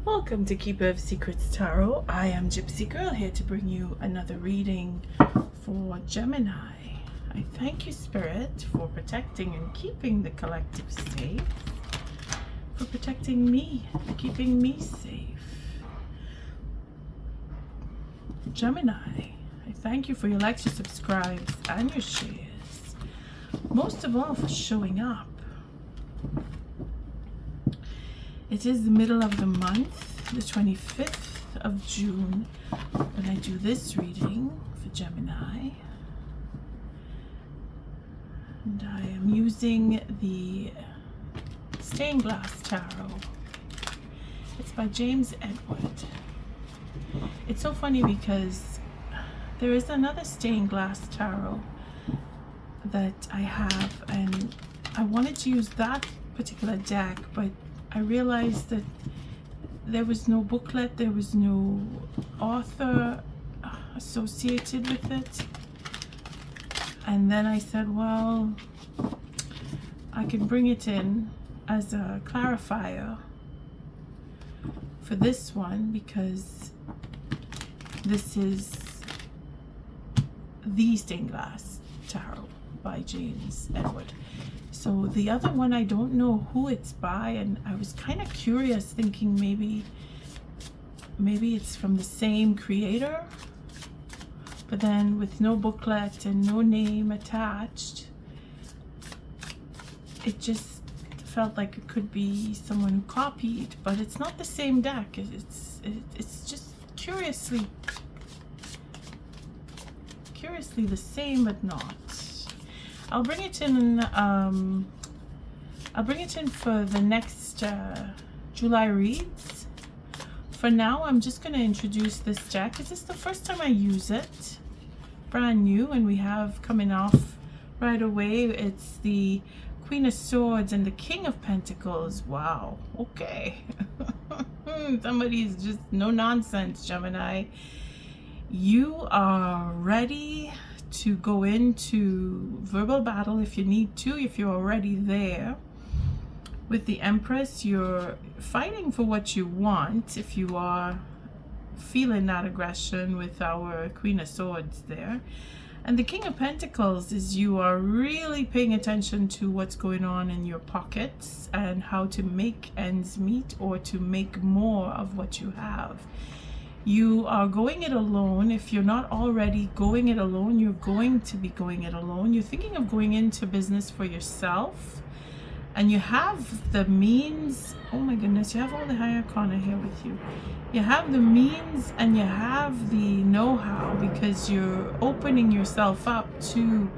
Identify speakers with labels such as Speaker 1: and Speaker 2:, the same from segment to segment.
Speaker 1: Welcome to Keeper of Secrets Tarot. I am Gypsy Girl here to bring you another reading for Gemini. I thank you, Spirit, for protecting and keeping the collective safe, for protecting me, keeping me safe. Gemini, I thank you for your likes, your subscribes, and your shares. Most of all, for showing up. It is the middle of the month, the 25th of June, when I do this reading for Gemini. And I am using the Stained Glass Tarot. It's by James Edward. It's so funny because there is another Stained Glass Tarot that I have, and I wanted to use that particular deck, but I realized that there was no booklet, there was no author associated with it. And then I said, well, I can bring it in as a clarifier for this one, because this is the Stained Glass Tarot by James Edward. So the other one, I don't know who it's by, and I was kind of curious, thinking maybe it's from the same creator, but then with no booklet and no name attached, it just felt like it could be someone who copied, but it's not the same deck. It's just curiously the same, but not. I'll bring it in. I'll bring it in for the next July reads. For now, I'm just going to introduce this deck. This is the first time I use it, brand new, and we have coming off right away. It's the Queen of Swords and the King of Pentacles. Wow. Okay. Somebody's just no nonsense, Gemini. You are ready to go into verbal battle if you need to, if you're already there. With the Empress, you're fighting for what you want if you are feeling that aggression with our Queen of Swords there. And the King of Pentacles is you are really paying attention to what's going on in your pockets and how to make ends meet or to make more of what you have. You are going it alone. If you're not already going it alone, you're going to be going it alone. You're thinking of going into business for yourself, and you have the means. Oh my goodness, you have all the High Arcana here with you. You have the means and you have the know-how, because you're opening yourself up to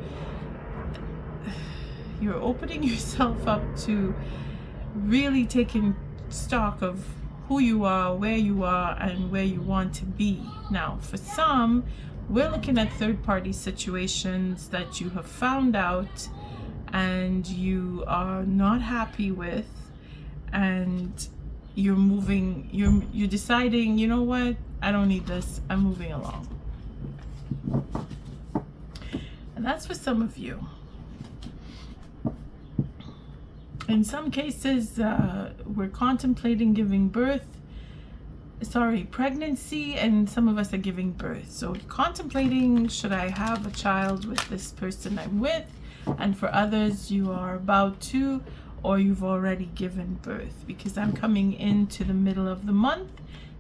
Speaker 1: really taking stock of who you are, where you are, and where you want to be. Now, for some, we're looking at third-party situations that you have found out and you are not happy with, and you're deciding, you know what, I don't need this, I'm moving along. And that's for some of you. In some cases, we're contemplating giving pregnancy, and some of us are giving birth. So contemplating, should I have a child with this person I'm with? And for others, you are about to, or you've already given birth, because I'm coming into the middle of the month.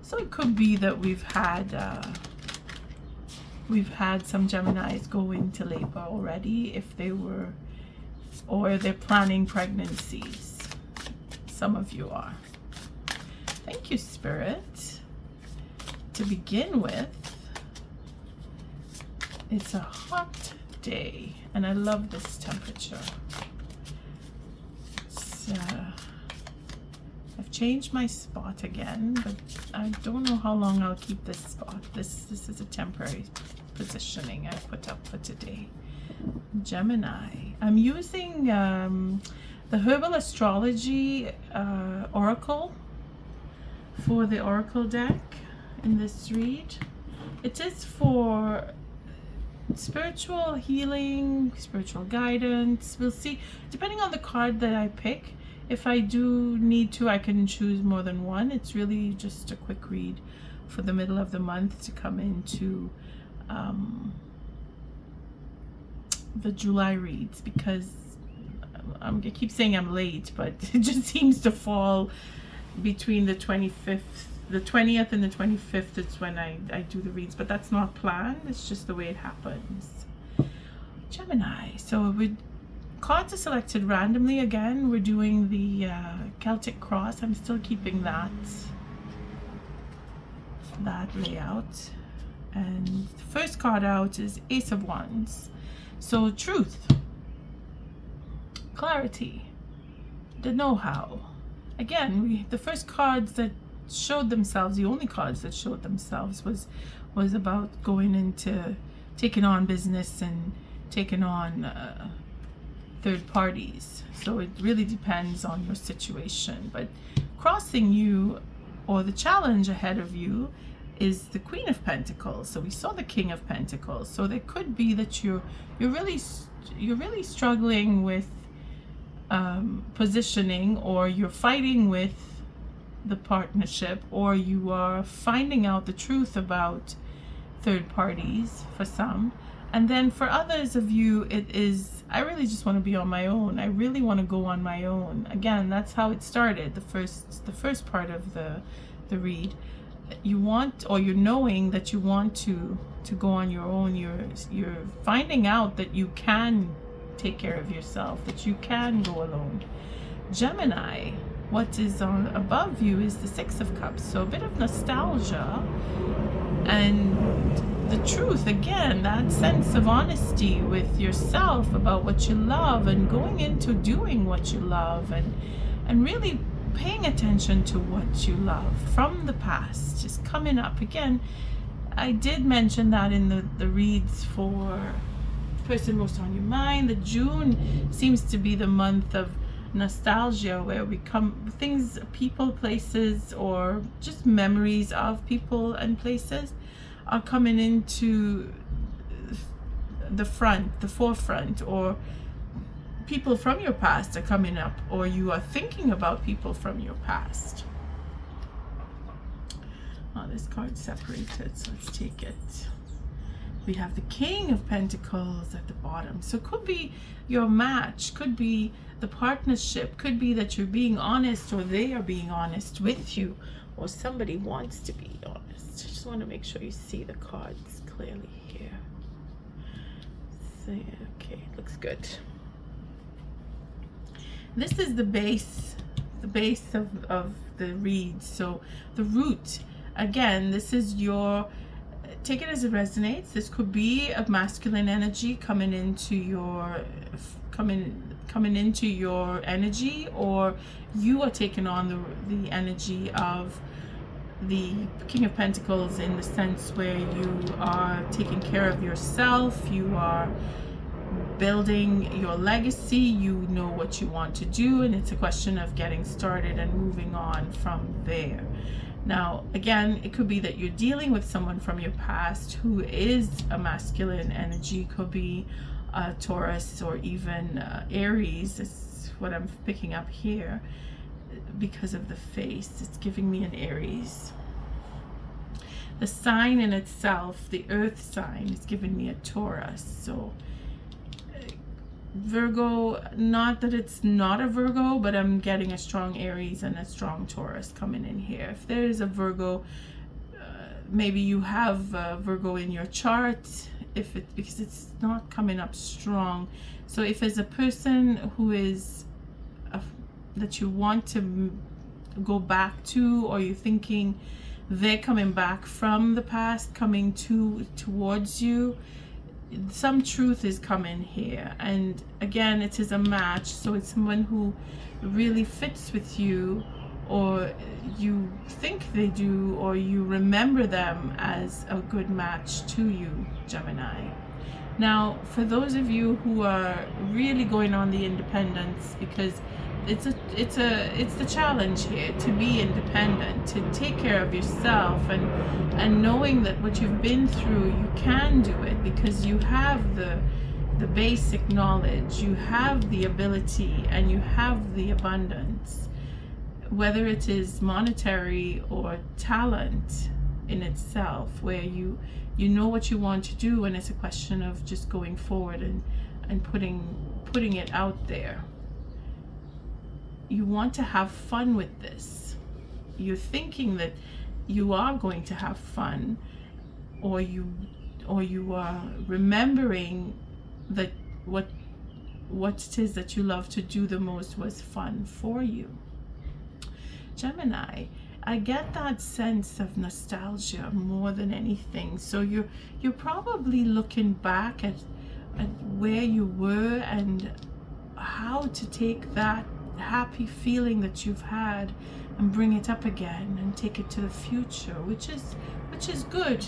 Speaker 1: So it could be that we've had some Geminis go into labor already, if they were, or they're planning pregnancies. Some of you are. Thank you, Spirit. To begin with, it's a hot day, and I love this temperature. I've changed my spot again, but I don't know how long I'll keep this spot. This is a temporary positioning I put up for today. Gemini. I'm using the Herbal Astrology Oracle for the Oracle deck in this read. It is for spiritual healing, spiritual guidance. We'll see, depending on the card that I pick, If I do need to, I can choose more than one. It's really just a quick read for the middle of the month to come into the July reads, because I keep saying I'm late, but it just seems to fall between the 20th and the 25th. It's when I do the reads, but that's not planned. It's just the way it happens. Gemini. So cards are selected randomly. Again, we're doing the Celtic cross. I'm still keeping that layout. And the first card out is Ace of Wands. So truth, clarity, the know-how. Again, the first cards that showed themselves, the only cards that showed themselves was about going into taking on business and taking on third parties. So it really depends on your situation. But crossing you, or the challenge ahead of you, is the Queen of Pentacles. So we saw the King of Pentacles. So there could be that you're really struggling with positioning, or you're fighting with the partnership, or you are finding out the truth about third parties for some. And then for others of you, it is, I really just want to be on my own. I really want to go on my own. Again, that's how it started. The first part of the read. You want, or you're knowing that you want to go on your own. You're finding out that you can take care of yourself, that you can go alone. Gemini, what is on above you is the Six of Cups. So a bit of nostalgia and the truth, again, that sense of honesty with yourself about what you love, and going into doing what you love, and really paying attention to what you love from the past is coming up. Again, I did mention that in the reads for person most on your mind. The June seems to be the month of nostalgia, where we come things, people, places, or just memories of people and places are coming into the forefront, or people from your past are coming up, or you are thinking about people from your past. Oh, this card's separated, so let's take it. We have the King of Pentacles at the bottom. So it could be your match, could be the partnership, could be that you're being honest, or they are being honest with you, or somebody wants to be honest. I just want to make sure you see the cards clearly here. So, okay, looks good. This is the base of the read. So the root, again, this is your, take it as it resonates. This could be a masculine energy coming into your energy, or you are taking on the energy of the King of Pentacles, in the sense where you are taking care of yourself, you are building your legacy, you know what you want to do, and it's a question of getting started and moving on from there. Now, again, it could be that you're dealing with someone from your past who is a masculine energy, could be Taurus, or even Aries. Is what I'm picking up here because of the face. It's giving me an Aries. The sign in itself, the earth sign, is giving me a Taurus. So Virgo, not that it's not a Virgo, but I'm getting a strong Aries and a strong Taurus coming in here. If there is a Virgo, maybe you have Virgo in your chart, because it's not coming up strong. So if there's a person who is that you want to go back to, or you're thinking they're coming back from the past, coming towards you, some truth is coming here. And again, it is a match, so it's someone who really fits with you, or you think they do, or you remember them as a good match to you, Gemini. Now, for those of you who are really going on the independence, because it's the challenge here, to be independent, to take care of yourself, and knowing that what you've been through, you can do it, because you have the the basic knowledge, you have the ability, and you have the abundance, whether it is monetary or talent in itself, where you know what you want to do, and it's a question of just going forward and putting it out there. You want to have fun with this. You're thinking that you are going to have fun, or you are remembering that what it is that you love to do the most was fun for you. Gemini, I get that sense of nostalgia more than anything. So you're probably looking back at where you were and how to take that happy feeling that you've had and bring it up again and take it to the future, which is good.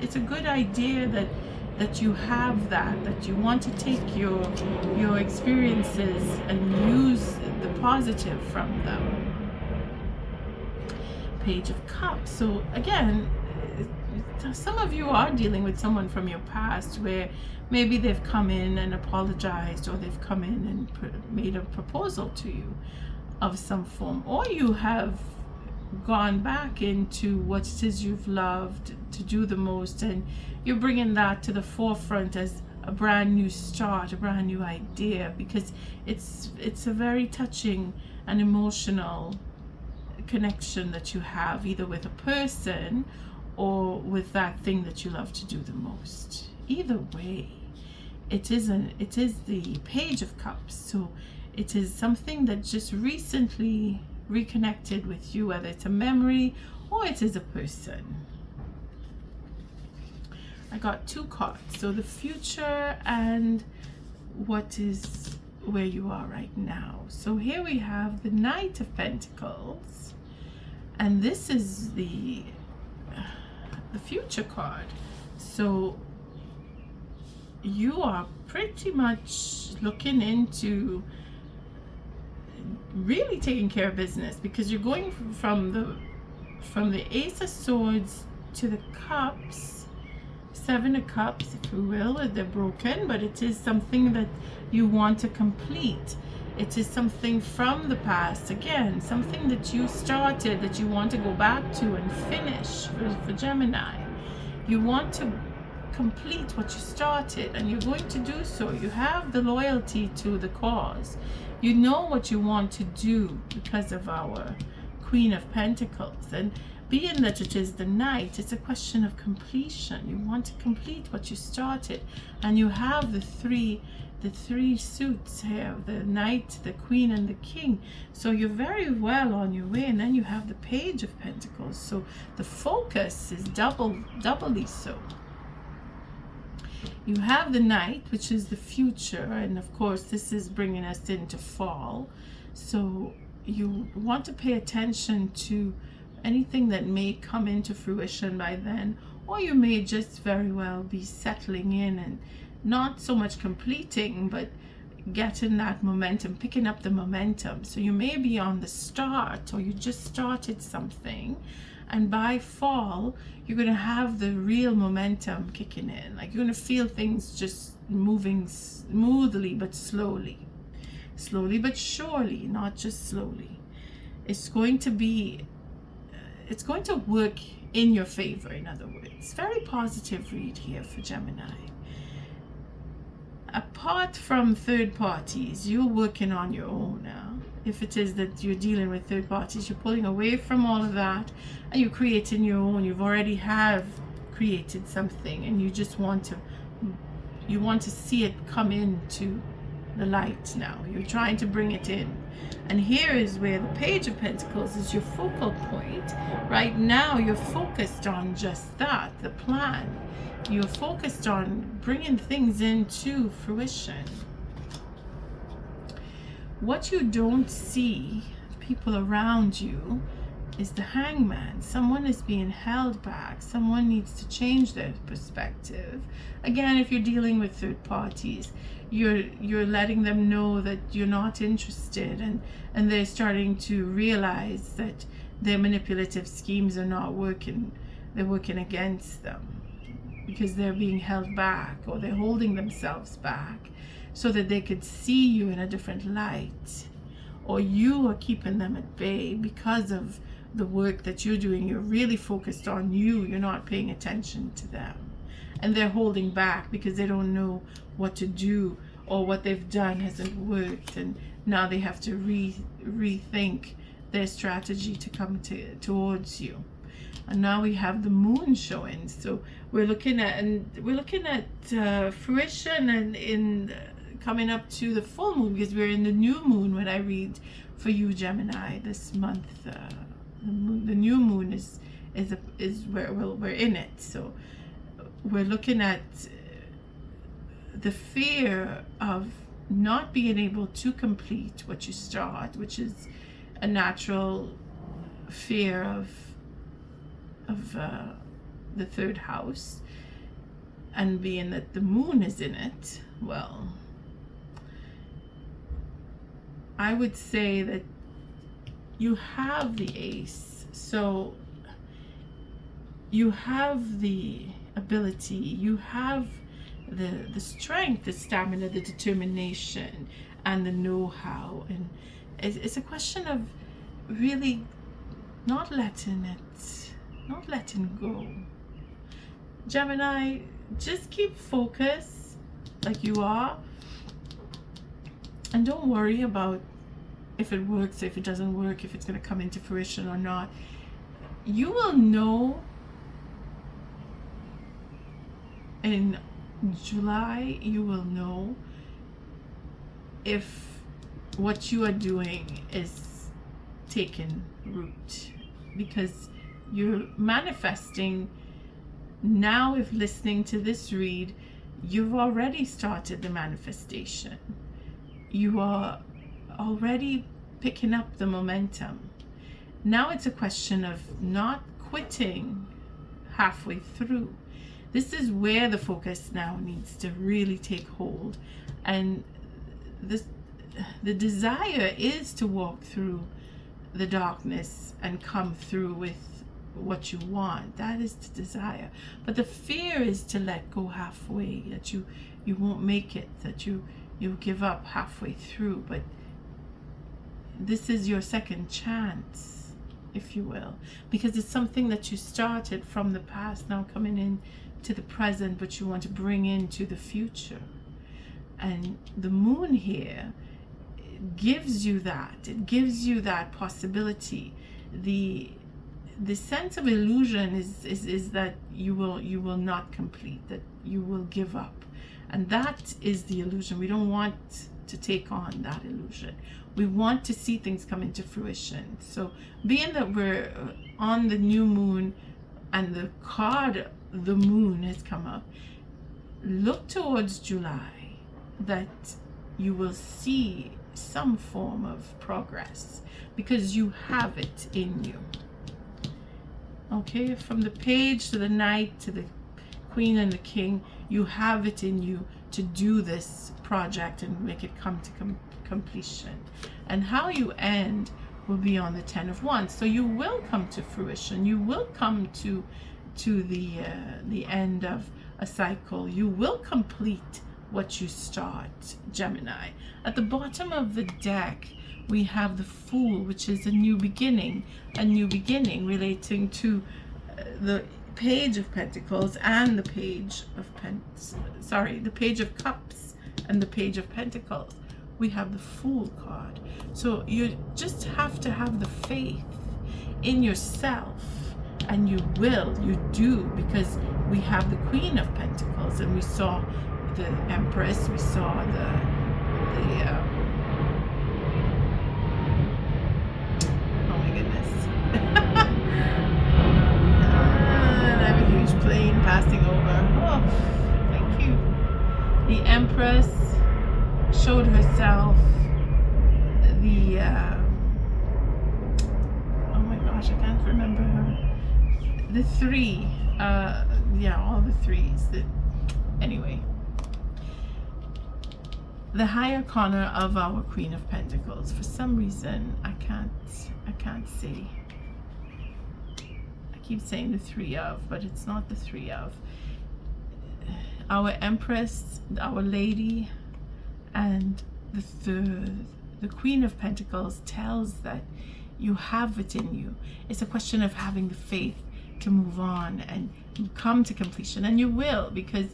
Speaker 1: It's a good idea that you have that you want to take your experiences and use the positive from them. Page of Cups. So again, some of you are dealing with someone from your past where maybe they've come in and apologized, or they've come in and made a proposal to you of some form, or you have gone back into what it is you've loved to do the most, and you're bringing that to the forefront as a brand new start, a brand new idea, because it's a very touching and emotional connection that you have, either with a person or with that thing that you love to do the most. Either way, it is the Page of Cups. So it is something that just recently reconnected with you, whether it's a memory or it is a person. I got two cards, so the future and what is where you are right now. So here we have the Knight of Pentacles, and this is the future card. So you are pretty much looking into really taking care of business, because you're going from the Ace of Swords to the Cups, Seven of Cups, if you will. They're broken, but it is something that you want to complete. It is something from the past, again, something that you started that you want to go back to and finish. For Gemini, you want to complete what you started, and you're going to do so. You have the loyalty to the cause. You know what you want to do because of our Queen of Pentacles, and being that it is the Knight, it's a question of completion. You want to complete what you started, and you have the three suits here, the Knight, the Queen, and the King. So you're very well on your way. And then you have the Page of Pentacles, so the focus is doubly so. You have the Knight, which is the future, and of course this is bringing us into fall, so you want to pay attention to anything that may come into fruition by then, or you may just very well be settling in and not so much completing, but getting that momentum, picking up the momentum. So you may be on the start, or you just started something, and by fall you're going to have the real momentum kicking in. Like, you're going to feel things just moving smoothly but slowly but surely, not just slowly. It's going to work in your favor. In other words, very positive read here for Gemini. Apart from third parties, you're working on your own now. If it is that you're dealing with third parties, you're pulling away from all of that and you're creating your own. You've already have created something, and you just want to see it come into the light now. You're trying to bring it in. And here is where the Page of Pentacles is your focal point. Right now you're focused on just that, the plan. You're focused on bringing things into fruition. What you don't see, people around you, is the Hangman. Someone is being held back. Someone needs to change their perspective. Again, if you're dealing with third parties, you're letting them know that you're not interested, and they're starting to realize that their manipulative schemes are not working. They're working against them. because they're being held back, or they're holding themselves back so that they could see you in a different light, or you are keeping them at bay because of the work that you're doing. You're really focused on you. You're not paying attention to them. And they're holding back because they don't know what to do, or what they've done hasn't worked. And now they have to rethink their strategy to come towards you. And now we have the moon showing. So we're looking at fruition and in coming up to the full moon, because we're in the new moon when I read for you, Gemini, this month. The new moon is where we're in it. So we're looking at the fear of not being able to complete what you start, which is a natural fear of the third house, and being that the moon is in it. Well, I would say that you have the ace, so you have the ability, you have the strength, the stamina, the determination, and the know-how. And it's a question of really not letting go. Gemini, just keep focused like you are, and don't worry about if it works, if it doesn't work, if it's going to come into fruition or not. You will know in July, you will know if what you are doing is taking root, because you're manifesting now. If listening to this read, you've already started the manifestation. You are already picking up the momentum. Now it's a question of not quitting halfway through. This is where the focus now needs to really take hold. And the desire is to walk through the darkness and come through with what you want. That is the desire. But the fear is to let go halfway, that you won't make it, that you'll give up halfway through. But this is your second chance, if you will, because it's something that you started from the past, now coming in to the present, but you want to bring into the future. And the moon here gives you that. It gives you that possibility. The sense of illusion is that you will not complete, that you will give up. And that is the illusion. We don't want to take on that illusion. We want to see things come into fruition. So being that we're on the new moon and the card, the moon, has come up, look towards July, that you will see some form of progress, because you have it in you. Okay, from the page to the knight to the queen and the king, you have it in you to do this project and make it come to completion. And how you end will be on the 10 of Wands. So you will come to fruition. You will come to the end of a cycle. You will complete what you start, Gemini. At the bottom of the deck, we have the Fool, which is a new beginning relating to the Page of Pentacles and the Page of the Page of Cups and the Page of Pentacles. We have the Fool card. So you just have to have the faith in yourself, and you do, because we have the Queen of Pentacles, and we saw the Empress, we saw oh my goodness. And I have a huge plane passing over. Oh, thank you. The Empress showed herself. Oh my gosh, I can't remember her. The three, all the threes. Anyway, the higher corner of our Queen of Pentacles. For some reason, I can't say. I keep saying the 3 of, but it's not the 3 of. our Empress, our Lady, and the Queen of Pentacles tells that you have it in you. It's a question of having the faith to move on and come to completion, and you will, because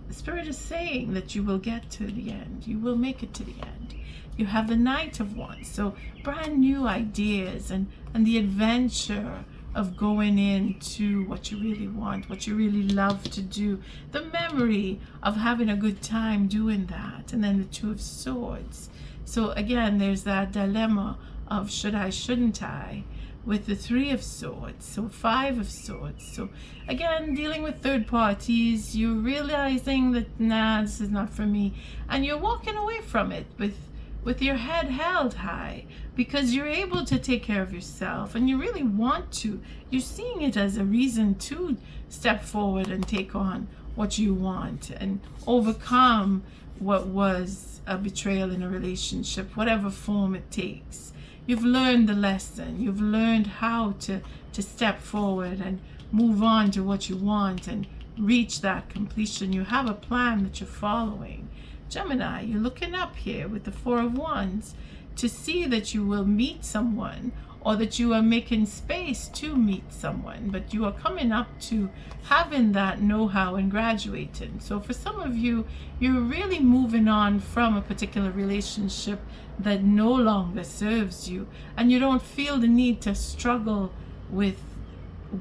Speaker 1: the Spirit is saying that you will get to the end. You will make it to the end. You have the Knight of Wands, so brand new ideas and the adventure of going into what you really want, what you really love to do, the memory of having a good time doing that, and then the Two of Swords. So again, there's that dilemma of should I, shouldn't I, with the Three of Swords, so Five of Swords. So again, dealing with third parties, you're realizing that, nah, this is not for me, and you're walking away from it with your head held high, because you're able to take care of yourself and you really want to. You're seeing it as a reason to step forward and take on what you want and overcome what was a betrayal in a relationship, whatever form it takes. You've learned the lesson. You've learned how to step forward and move on to what you want and reach that completion. You have a plan that you're following. Gemini, you're looking up here with the Four of Wands to see that you will meet someone, or that you are making space to meet someone, but you are coming up to having that know-how and graduating. So for some of you, you're really moving on from a particular relationship that no longer serves you, and you don't feel the need to struggle with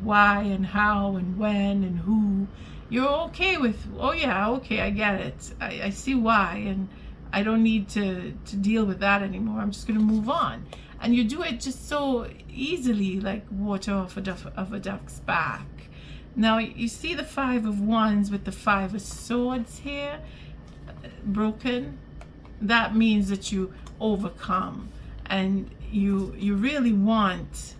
Speaker 1: why and how and when and who. You're okay with, oh yeah, okay, I get it. I see why, and I don't need to deal with that anymore. I'm just going to move on. And you do it just so easily, like water off of a duck's back. Now, you see the Five of Wands with the Five of Swords here, broken. That means that you overcome, and you really want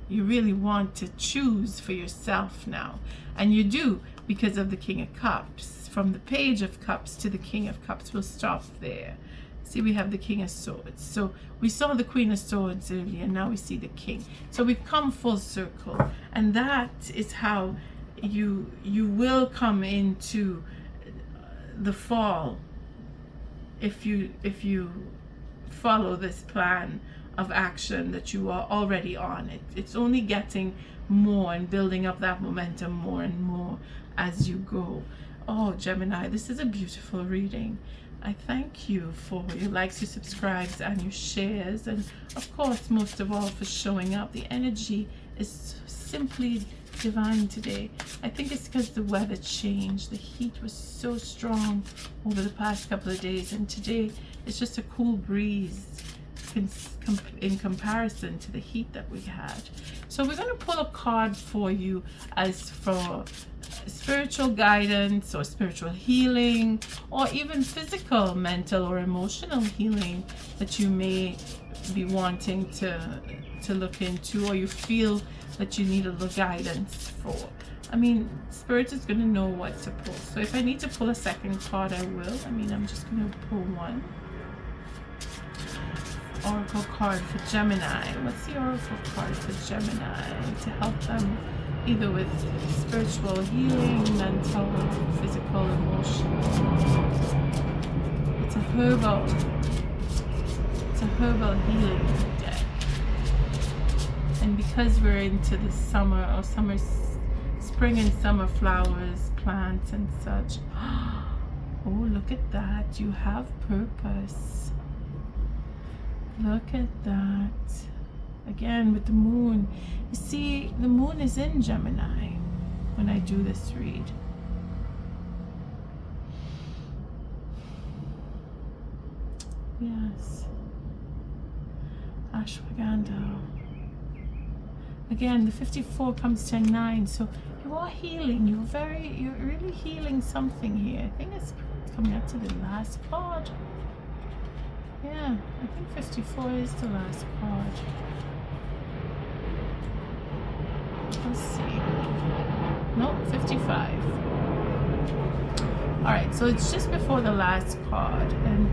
Speaker 1: to choose for yourself now. And you do, because of the King of Cups. From the Page of Cups to the King of Cups, we'll stop there. See, we have the King of Swords. So we saw the Queen of Swords earlier, now we see the King. So we've come full circle, and that is how you will come into the fall if you follow this plan of action that you are already on. It's only getting more and building up that momentum more and more as you go. Oh, Gemini, this is a beautiful reading. I thank you for your likes, your subscribes, and your shares, and of course, most of all, for showing up. The energy is simply divine today. I think it's because the weather changed. The heat was so strong over the past couple of days, and today it's just a cool breeze in comparison to the heat that we had. So we're going to pull a card for you as for spiritual guidance or spiritual healing, or even physical, mental, or emotional healing that you may be wanting to look into, or you feel that you need a little guidance for. I mean, Spirit is going to know what to pull. So if I need to pull a second card, I will. I mean, I'm just going to pull one. Oracle card for Gemini. What's the Oracle card for Gemini to help them either with spiritual healing, mental, physical, emotional? It's a herbal healing deck. And because we're into the summer, or spring and summer flowers, plants and such. Oh, look at that. You have purpose. Look at that. Again, with the moon. You see, the moon is in Gemini when I do this read. Yes. Ashwagandha. Again, the 54 comes to 9, so you are healing. You're really healing something here. I think it's coming up to the last card. Yeah, I think 54 is the last card. Let's see. No, 55. Alright, so it's just before the last card, and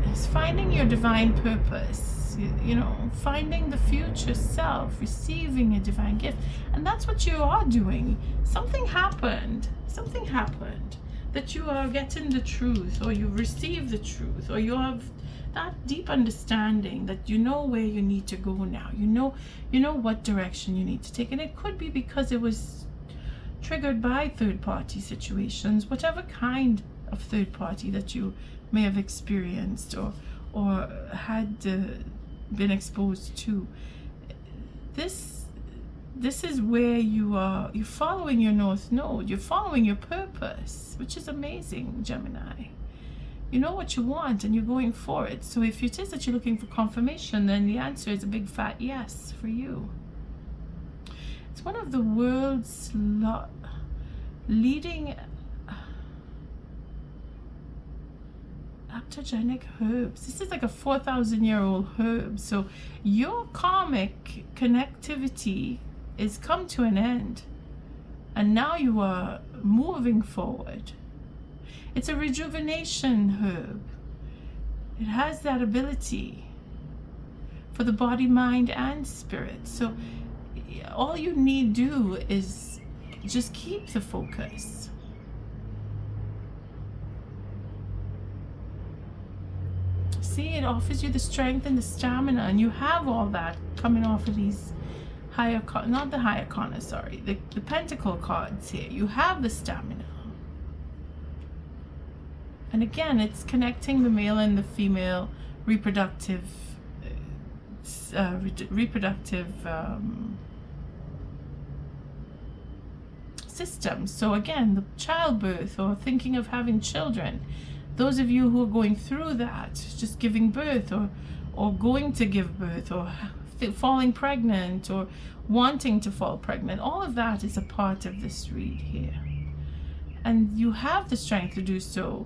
Speaker 1: it's finding your divine purpose. you know, finding the future self, receiving a divine gift. And that's what you are doing. Something happened that you are getting the truth, or you've received the truth, or you have that deep understanding that you know where you need to go now. You know what direction you need to take. And it could be because it was triggered by third-party situations, whatever kind of third party that you may have experienced or had been exposed to. This is where you're following your North Node. You're following your purpose, which is amazing, Gemini. You know what you want and you're going for it. So if it is that you're looking for confirmation, then the answer is a big fat yes for you. It's one of the world's leading adaptogenic herbs. This is like a 4,000-year-old herb. So your karmic connectivity is come to an end, and now you are moving forward. It's a rejuvenation herb. It has that ability for the body, mind, and spirit. So all you need do is just keep the focus. See, it offers you the strength and the stamina, and you have all that coming off of these higher, not the higher corner, sorry, the pentacle cards here. You have the stamina. And again, it's connecting the male and the female reproductive systems. So again, the childbirth or thinking of having children. Those of you who are going through that, just giving birth or going to give birth or falling pregnant or wanting to fall pregnant, all of that is a part of this read here. And you have the strength to do so.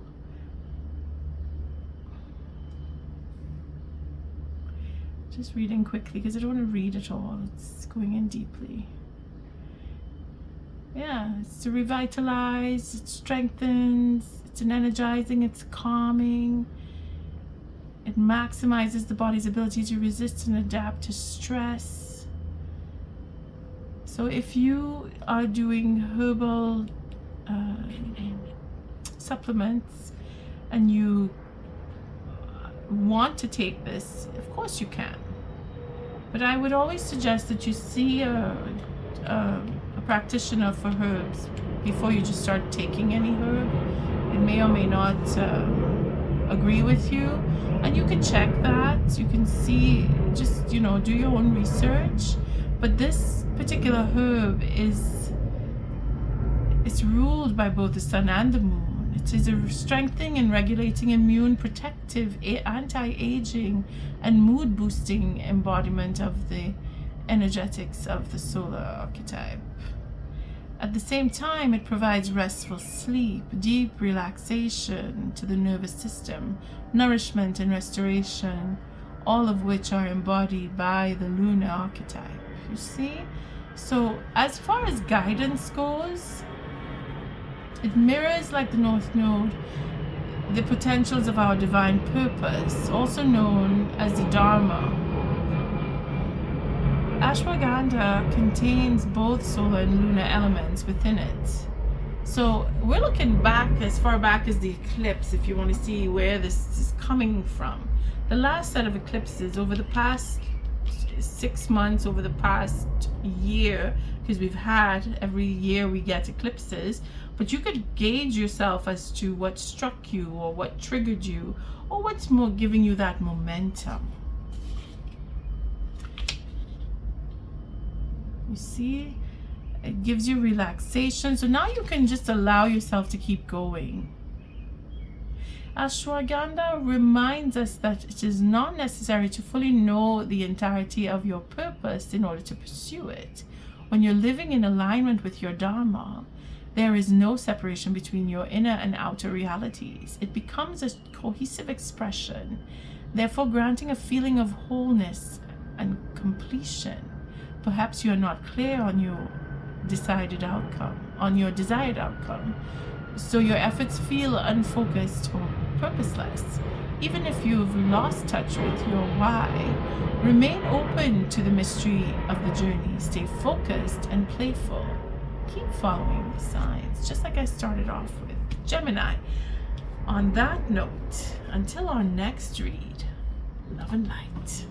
Speaker 1: Just reading quickly because I don't want to read it all. It's going in deeply. Yeah, it's to revitalize, it strengthens, it's an energizing, it's calming. It maximizes the body's ability to resist and adapt to stress. So if you are doing herbal supplements and you want to take this, of course you can. But I would always suggest that you see a practitioner for herbs before you just start taking any herb. It may or may not agree with you, and you can check that. You can see, just, you know, do your own research. But this particular herb it's ruled by both the sun and the moon. It is a strengthening and regulating, immune, protective, anti-aging, and mood-boosting embodiment of the energetics of the solar archetype. At the same time, it provides restful sleep, deep relaxation to the nervous system, nourishment and restoration, all of which are embodied by the lunar archetype. You see? So as far as guidance goes, it mirrors, like the North Node, the potentials of our divine purpose, also known as the Dharma. Ashwagandha contains both solar and lunar elements within it. So we're looking back as far back as the eclipse, if you want to see where this is coming from. The last set of eclipses over the past 6 months, over the past year, because we've had, every year we get eclipses, but you could gauge yourself as to what struck you or what triggered you or what's more giving you that momentum. You see, it gives you relaxation, so now you can just allow yourself to keep going. Ashwagandha reminds us that it is not necessary to fully know the entirety of your purpose in order to pursue it. When you're living in alignment with your Dharma, there is no separation between your inner and outer realities. It becomes a cohesive expression, therefore granting a feeling of wholeness and completion. Perhaps you are not clear on your desired outcome, so your efforts feel unfocused or purposeless. Even if you've lost touch with your why, remain open to the mystery of the journey. Stay focused and playful. Keep following the signs, just like I started off with Gemini. On that note, until our next read, love and light.